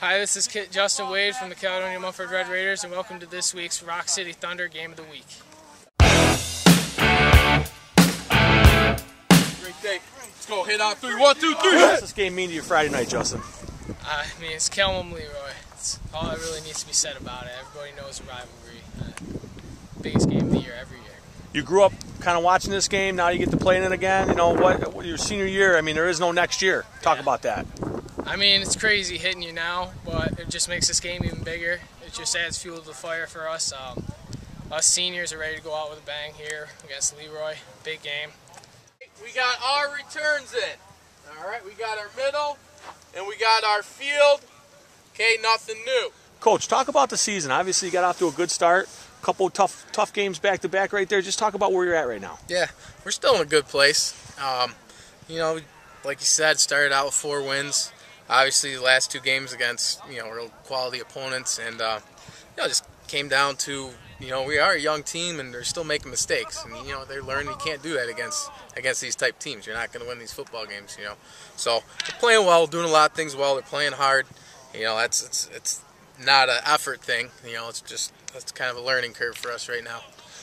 Hi, this is Justin Wade from the Caledonia Mumford Red Raiders, and welcome to this week's Roc City Thunder Game of the Week. Great day. Let's go. Hit on three. 1, 2, 3. What's this game mean to you Friday night, Justin? I mean, it's Kelmum Leroy. It's all that really needs to be said about it. Everybody knows the rivalry. Biggest game of the year every year. You grew up kind of watching this game. Now you get to play in it again. You know what? Your senior year. I mean, there is no next year. Talk about that. I mean, it's crazy hitting you now, but it just makes this game even bigger. It just adds fuel to the fire for us. Us seniors are ready to go out with a bang here against Leroy. Big game. We got our returns in. All right, we got our middle, and we got our field. Okay, nothing new. Coach, talk about the season. Obviously, you got off to a good start. A couple tough games back to back right there. Just talk about where you're at right now. Yeah, we're still in a good place. You know, like you said, started out with 4 wins. Obviously, the last 2 games against, real quality opponents, and, just came down to, we are a young team and they're still making mistakes. And, they're learning you can't do that against these type teams. You're not going to win these football games, So, they're playing well, doing a lot of things well. They're playing hard. It's not an effort thing. It's kind of a learning curve for us right now.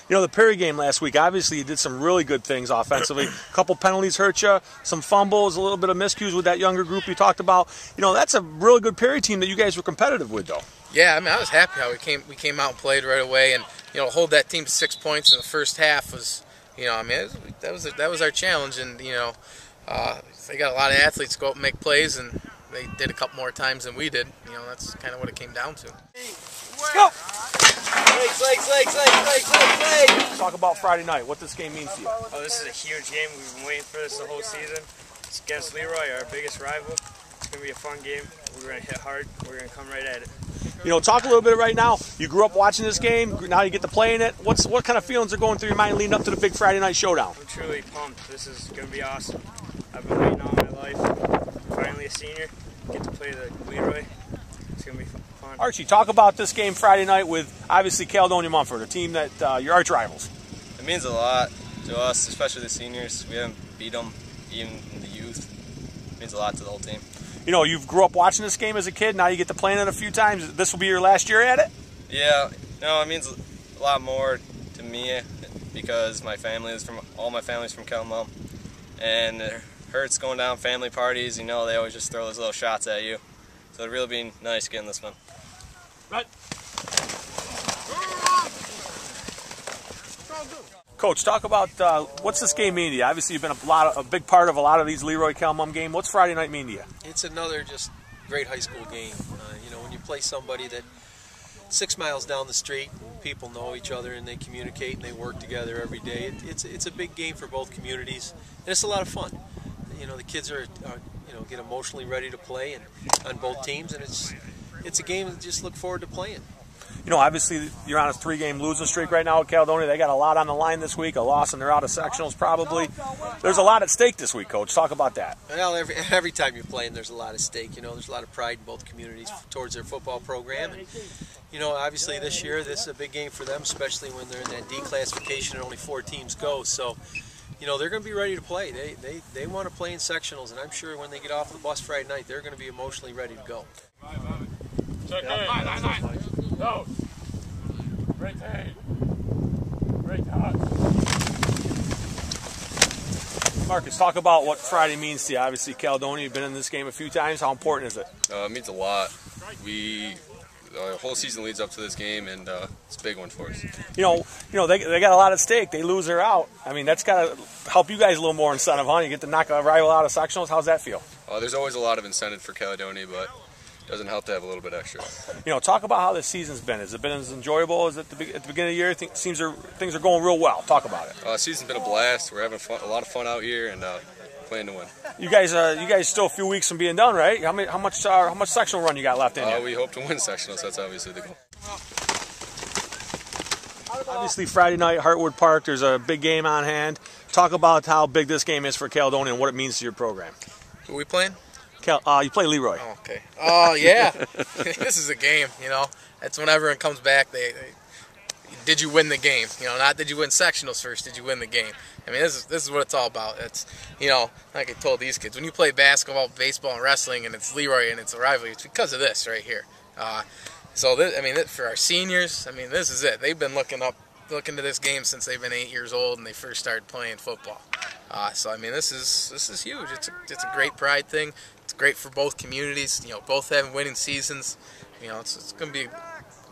The Perry game last week, obviously you did some really good things offensively. A couple penalties hurt you, some fumbles, a little bit of miscues with that younger group you talked about. That's a really good Perry team that you guys were competitive with, though. Yeah, I mean, I was happy how we came out and played right away, and hold that team to 6 points in the first half was, that was our challenge, and they got a lot of athletes go out and make plays, and they did a couple more times than we did. That's kind of what it came down to. Let's go. Legs. Talk about Friday night, what this game means to you. Oh, this is a huge game. We've been waiting for this the whole season. It's against Leroy, our biggest rival. It's going to be a fun game. We're going to hit hard. We're going to come right at it. Talk a little bit right now. You grew up watching this game. Now you get to play in it. What kind of feelings are going through your mind leading up to the big Friday night showdown? I'm truly pumped. This is going to be awesome. I've been waiting all my life. Finally a senior. Get to play the Leroy. It's going to be fun. Archie, talk about this game Friday night with, obviously, Caledonia Mumford, a team that your arch rivals. It means a lot to us, especially the seniors. We haven't beat them, even in the youth. It means a lot to the whole team. You grew up watching this game as a kid. Now you get to play in it a few times. This will be your last year at it? Yeah, it means a lot more to me because all my family's from Kelmum, and it hurts going down family parties. They always just throw those little shots at you. So it'd really be nice getting this one. Right. Coach, talk about what's this game mean to you? Obviously, you've been a big part of a lot of these Leroy Kelmum games. What's Friday night mean to you? It's another just great high school game. When you play somebody that 6 miles down the street, people know each other and they communicate and they work together every day. It's a big game for both communities, and it's a lot of fun. The kids are get emotionally ready to play and on both teams, and it's a game that just look forward to playing. Obviously you're on a 3-game losing streak right now at Caledonia. They got a lot on the line this week, a loss, and they're out of sectionals probably. There's a lot at stake this week, Coach. Talk about that. Well, every time you're playing, there's a lot at stake. There's a lot of pride in both communities towards their football program. And, obviously this year, this is a big game for them, especially when they're in that declassification and only 4 teams go. So, they're going to be ready to play. They want to play in sectionals, and I'm sure when they get off the bus Friday night, they're going to be emotionally ready to go. Check in. Go. Great day. Great touch. Marcus, talk about what Friday means to you. Obviously, Caledonia, you've been in this game a few times. How important is it? It means a lot. The whole season leads up to this game, and it's a big one for us. They got a lot at stake. They lose, they're out. I mean, that's got to help you guys a little more incentive, huh? You get to knock a rival out of sectionals. How's that feel? There's always a lot of incentive for Caledonia, but it doesn't help to have a little bit extra. Talk about how this season's been. Has it been as enjoyable as at the beginning of the year? Things are going real well. Talk about it. The season's been a blast. We're having a lot of fun out here, and playing to win. You guys still a few weeks from being done, right? How much sectional run you got left in you? We hope to win sectionals. That's obviously the goal. Obviously, Friday night, Hartwood Park. There's a big game on hand. Talk about how big this game is for Caledonia and what it means to your program. Who are we playing? You play Leroy. Oh, okay. Oh, yeah. This is a game, That's when everyone comes back. did you win the game? You know, not did you win sectionals first, did you win the game? I mean, this is what it's all about. It's, you know, like I told these kids, when you play basketball, baseball, and wrestling, and it's Leroy and it's a rivalry, it's because of this right here. So this, I mean, for our seniors, I mean, this is it. They've been looking to this game since they've been 8 years old and they first started playing football. So I mean, this is huge. It's a great pride thing. It's great for both communities. You know, both having winning seasons. You know, it's going to be.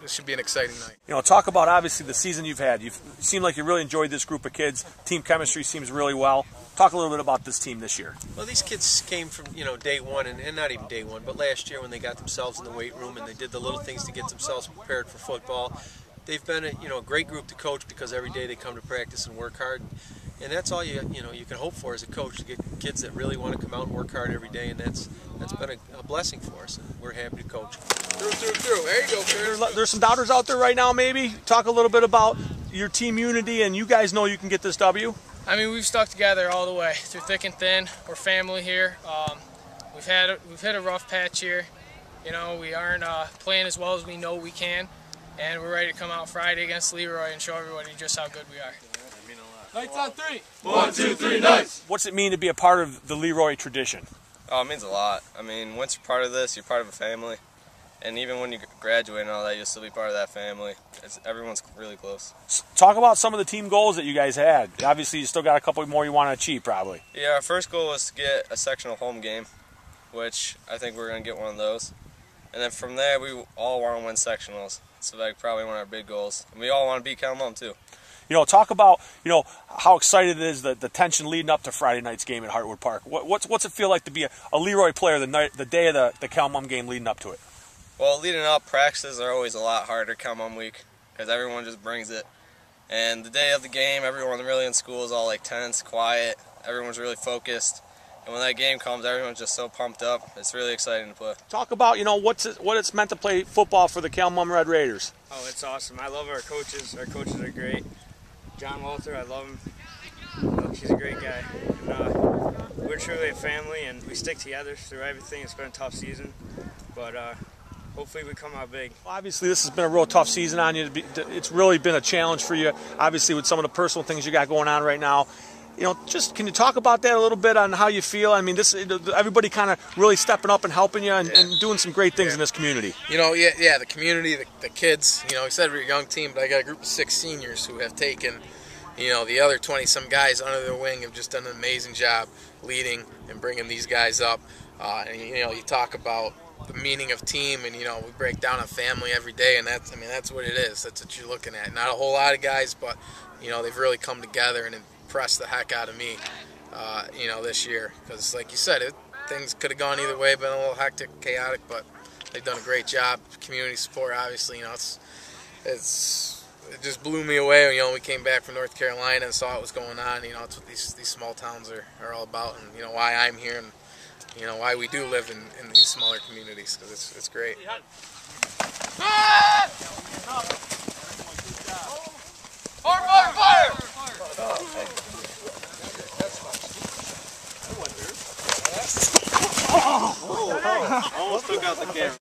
This should be an exciting night. You know, talk about obviously the season you've had. You seem like you really enjoyed this group of kids. Team chemistry seems really well. Talk a little bit about this team this year. Well, these kids came from, you know, day one, and not even day one, but last year when they got themselves in the weight room and they did the little things to get themselves prepared for football. They've been a great group to coach because every day they come to practice and work hard. And that's all you can hope for as a coach, to get kids that really want to come out and work hard every day, and that's been a blessing for us, and we're happy to coach. Through. There you go, Chris. There's some doubters out there right now, maybe. Talk a little bit about your team unity, and you guys know you can get this W. I mean, we've stuck together all the way, through thick and thin. We're family here. We've hit a rough patch here. You know, we aren't playing as well as we know we can, and we're ready to come out Friday against Leroy and show everybody just how good we are. Knights on three. 1, 2, 3, Knights. What's it mean to be a part of the Leroy tradition? Oh, it means a lot. I mean, once you're part of this, you're part of a family. And even when you graduate and all that, you'll still be part of that family. Everyone's really close. Talk about some of the team goals that you guys had. Obviously, you still got a couple more you want to achieve, probably. Yeah, our first goal was to get a sectional home game, which I think we're going to get one of those. And then from there, we all want to win sectionals. So that's probably one of our big goals. And we all want to beat Calmum, too. You know, talk about, you know, how excited it is, the tension leading up to Friday night's game at Hartwood Park. What's it feel like to be a Leroy player the day of the Calmum game leading up to it? Well, leading up, practices are always a lot harder Calmum week because everyone just brings it. And the day of the game, everyone really in school is all like tense, quiet. Everyone's really focused. And when that game comes, everyone's just so pumped up. It's really exciting to play. Talk about, you know, what it's meant to play football for the Calmum Red Raiders. Oh, it's awesome. I love our coaches. Our coaches are great. John Walter, I love him. He's a great guy. And, we're truly a family, and we stick together through everything. It's been a tough season, but hopefully we come out big. Well, obviously, this has been a real tough season on you. It's really been a challenge for you, obviously, with some of the personal things you got going on right now. You know, just can you talk about that a little bit on how you feel? I mean, everybody kind of really stepping up and helping you and doing some great things in this community. You know, yeah, the community, the kids. You know, we said we're a young team, but I got a group of 6 seniors who have taken, you know, the other 20-some guys under their wing, have just done an amazing job leading and bringing these guys up. And you know, you talk about the meaning of team, and you know, we break down a family every day, and that's what it is. That's what you're looking at. Not a whole lot of guys, but you know, they've really come together and impressed the heck out of me, you know, this year. Because like you said, things could have gone either way, been a little hectic, chaotic, but they've done a great job. Community support, obviously, you know, it just blew me away. You know, we came back from North Carolina and saw what was going on. You know, it's what these small towns are all about, and you know why I'm here, and you know why we do live in these smaller communities, because it's great. Fire! Almost took out the camera.